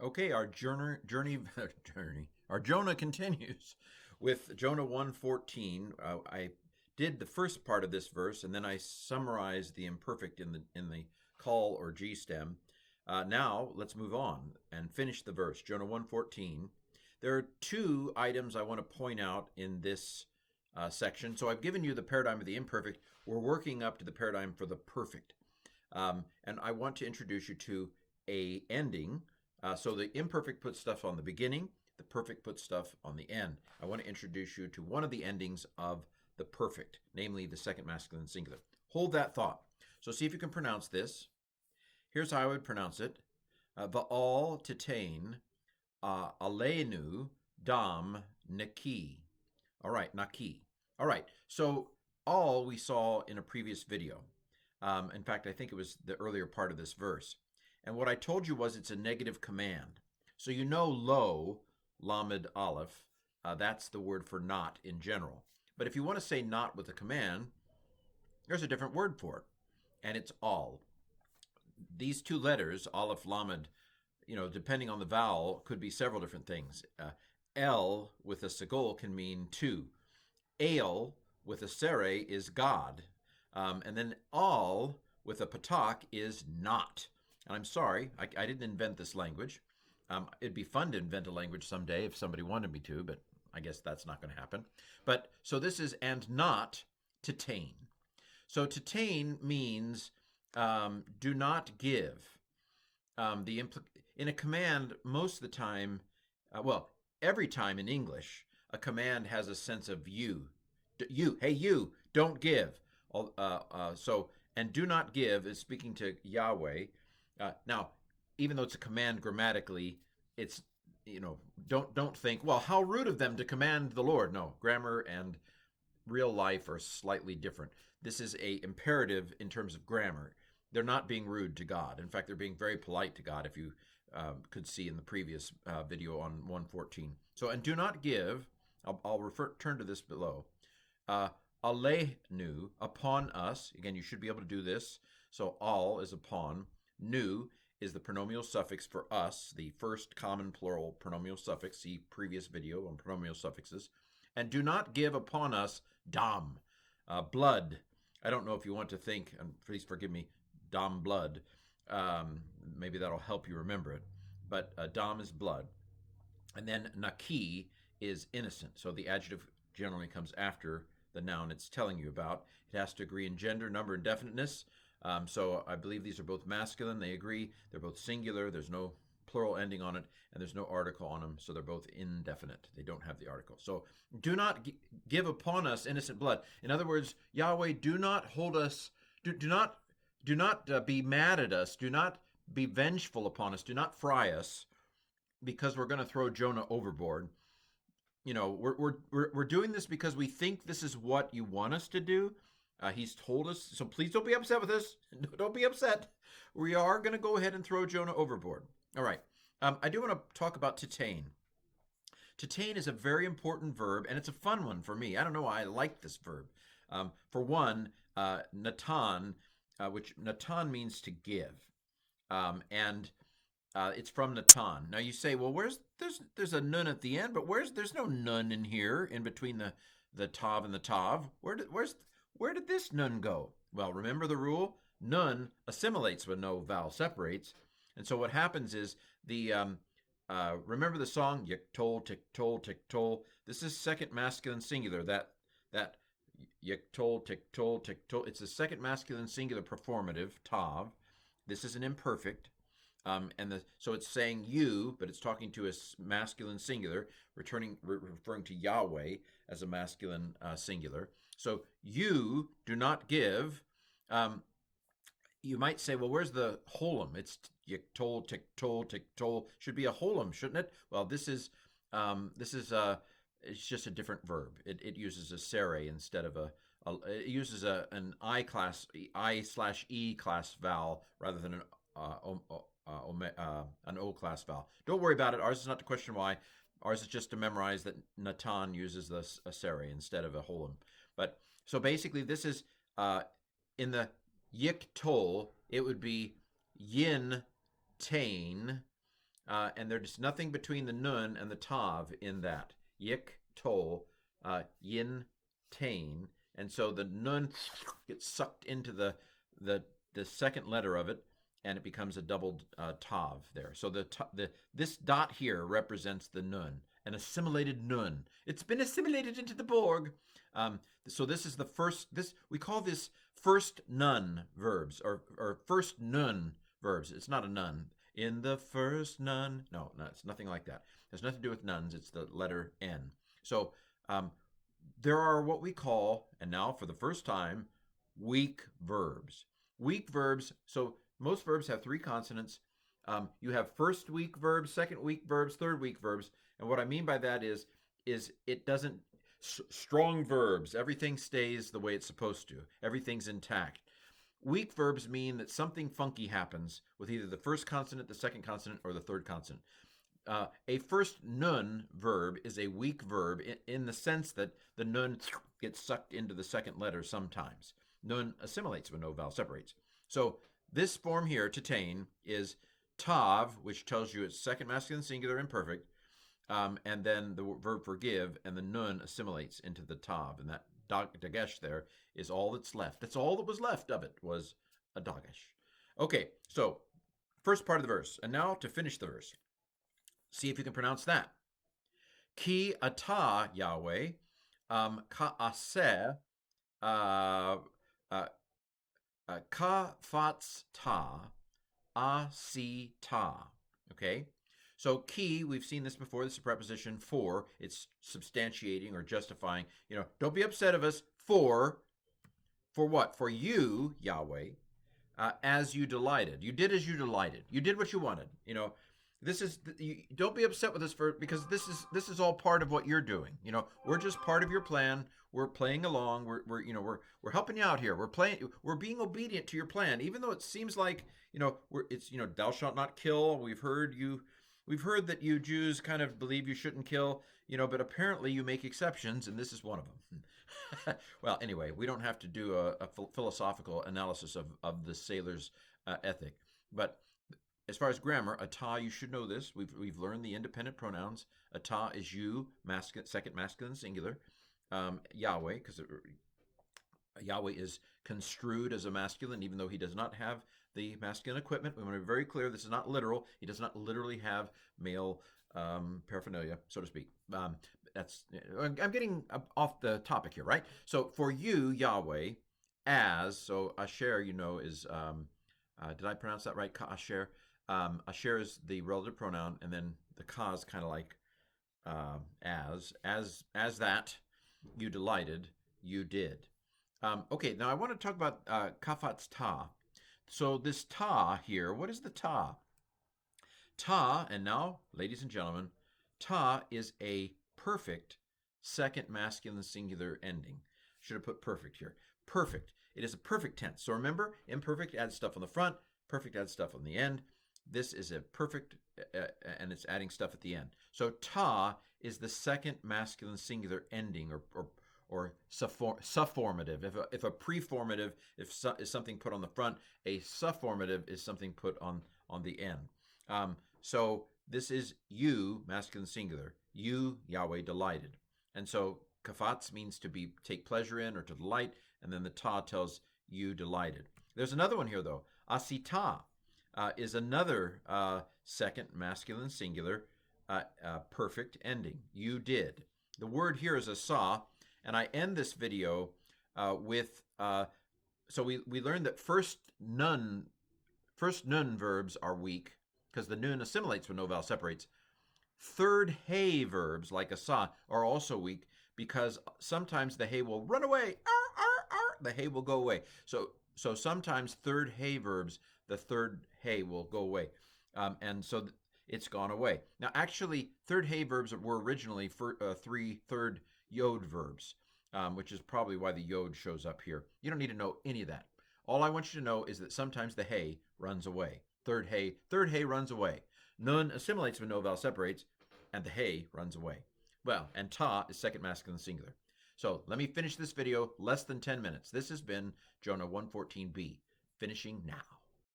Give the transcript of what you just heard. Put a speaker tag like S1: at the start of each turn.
S1: Okay, our our Jonah continues with Jonah 1:14. I did the first part of this verse, and then I summarized the imperfect in the call or G stem. Now let's move on and finish the verse. Jonah 1:14. There are two items I want to point out in this section. So I've given you the paradigm of the imperfect. We're working up to the paradigm for the perfect, and I want to introduce you to a ending. So the imperfect puts stuff on the beginning, the perfect puts stuff on the end. I want to introduce you to one of the endings of the perfect, namely the second masculine singular. Hold that thought. So see if you can pronounce this. Here's how I would pronounce it. Va'al titain aleinu dam naki. All right, naki. All right, so all we saw in a previous video. In fact, I think it was the earlier part of this verse. And what I told you was it's a negative command. So you know lo, lamed aleph, that's the word for not in general. But if you want to say not with a command, there's a different word for it, and it's all. These two letters, aleph, lamed, depending on the vowel, could be several different things. El with a sagol can mean two. Ale with a sere is God. And then all with a patak is not. And I'm sorry, I didn't invent this language. It'd be fun to invent a language someday if somebody wanted me to, but I guess that's not going to happen. But so this is and not titain. So titain means do not give. In a command, most of the time, every time in English, a command has a sense of you. Hey, you, don't give. And do not give is speaking to Yahweh. Now, even though it's a command grammatically, it's, don't think, well, how rude of them to command the Lord. No, grammar and real life are slightly different. This is a imperative in terms of grammar. They're not being rude to God. In fact, they're being very polite to God, if you could see in the previous video on 114. So, and do not give, I'll turn to this below. Aleinu, upon us. Again, you should be able to do this. So all is upon. Nu is the pronominal suffix for us, the first common plural pronominal suffix. See previous video on pronominal suffixes. And do not give upon us dam, blood. I don't know if you want to think, and please forgive me, dam, blood. Maybe that'll help you remember it. But dam is blood. And then naki is innocent. So the adjective generally comes after the noun it's telling you about. It has to agree in gender, number, and definiteness. So I believe these are both masculine. They agree. They're both singular. There's no plural ending on it, and there's no article on them, so they're both indefinite. They don't have the article. So do not give upon us innocent blood. In other words, Yahweh, do not hold us, do not be mad at us. Do not be vengeful upon us. Do not fry us because we're going to throw Jonah overboard. We're doing this because we think this is what you want us to do. He's told us, so please don't be upset with us. Don't be upset. We are going to go ahead and throw Jonah overboard. All right. I do want to talk about titain. Titain is a very important verb, and it's a fun one for me. I don't know why I like this verb. For one, natan, which natan means to give, and it's from natan. Now you say, well, there's a nun at the end, but there's no nun in here in between the tav and the tav. Where did this nun go? Well, remember the rule? Nun assimilates when no vowel separates. And so what happens is remember the song, yiktol, tiktol, tiktol? This is second masculine singular, that yiktol, tiktol, tiktol. It's the second masculine singular performative, tav. This is an imperfect. So it's saying you, but it's talking to a masculine singular, referring to Yahweh as a masculine singular. So you do not give. You might say, well, where's the holum? It's yiktol, tiktol, tiktol. Should be a holum, shouldn't it? Well, this is it's just a different verb. It uses a sere instead of it uses an I/E class vowel rather than an O class vowel. Don't worry about it. Ours is not to question why. Ours is just to memorize that natan uses a sere instead of a holum. But so basically, this is in the yiktol, it would be yin tain and there's nothing between the nun and the tav in that. Yik, tol, yin, tain. And so the nun gets sucked into the second letter of it, and it becomes a doubled tav there. So this dot here represents the nun, an assimilated nun. It's been assimilated into the Borg. So this is the first. We call this first nun verbs or first nun verbs. It's not a nun. In the first nun. No, it's nothing like that. It has nothing to do with nuns. It's the letter N. So there are what we call, and now for the first time, weak verbs. Weak verbs. So most verbs have three consonants. You have first weak verbs, second weak verbs, third weak verbs. And what I mean by that is it doesn't, strong verbs, everything stays the way it's supposed to. Everything's intact. Weak verbs mean that something funky happens with either the first consonant, the second consonant, or the third consonant. A first nun verb is a weak verb in the sense that the nun gets sucked into the second letter sometimes. Nun assimilates when no vowel separates. So this form here, tatain, is tav, which tells you it's second masculine singular imperfect, and then the verb forgive, and the nun assimilates into the tav, and that dagesh there is all that's left. That's all that was left of it was a dagesh. Okay, so first part of the verse, and now to finish the verse. See if you can pronounce that. Ki ata Yahweh ka'aseh kafatz ta asita. Okay? So ki, we've seen this before. This is a preposition for. It's substantiating or justifying. Don't be upset of us. For what? For you, Yahweh, as you delighted. You did as you delighted. You did what you wanted. Don't be upset with us because this is all part of what you're doing. We're just part of your plan. We're playing along. We're helping you out here. We're being obedient to your plan, even though it seems like thou shalt not kill. We've heard that you Jews kind of believe you shouldn't kill. But apparently you make exceptions, and this is one of them. Well, anyway, we don't have to do a philosophical analysis of the sailor's ethic, but as far as grammar, ata, you should know this. We've learned the independent pronouns. Ata is you, second masculine singular. Yahweh, because Yahweh is construed as a masculine, even though he does not have the masculine equipment. We want to be very clear. This is not literal. He does not literally have male paraphernalia, so to speak. I'm getting off the topic here, right? So for you, Yahweh, so asher, is, did I pronounce that right? Ka asher. Asher is the relative pronoun, and then the ka is kind of like as that you delighted, you did. Okay, now I want to talk about kafatz ta. So this ta here, what is the ta? Ta, and now, ladies and gentlemen, ta is a perfect second masculine singular ending. Should have put perfect here. Perfect. It is a perfect tense. So remember, imperfect adds stuff on the front, perfect adds stuff on the end. This is a perfect, and it's adding stuff at the end. So ta is the second masculine singular ending, or sufformative. If a preformative is something put on the front, a sufformative is something put on the end. So this is you, masculine singular. You, Yahweh, delighted. And so kafatz means to take pleasure in or to delight, and then the ta tells you delighted. There's another one here, though. Asita is another second masculine singular perfect ending. You did. The word here is asa, and I end this video with, so we learned that first nun verbs are weak because the nun assimilates when no vowel separates. Third hey verbs, like asa, are also weak because sometimes the hey will run away. The hey will go away. So sometimes third hey verbs, the third hey will go away. And so it's gone away. Now, actually, third hey verbs were originally three third yod verbs, which is probably why the yod shows up here. You don't need to know any of that. All I want you to know is that sometimes the hey runs away. Third hey runs away. Nun assimilates when no vowel separates, and the hey runs away. Well, and ta is second masculine singular. So let me finish this video, less than 10 minutes. This has been Jonah 114b, finishing now.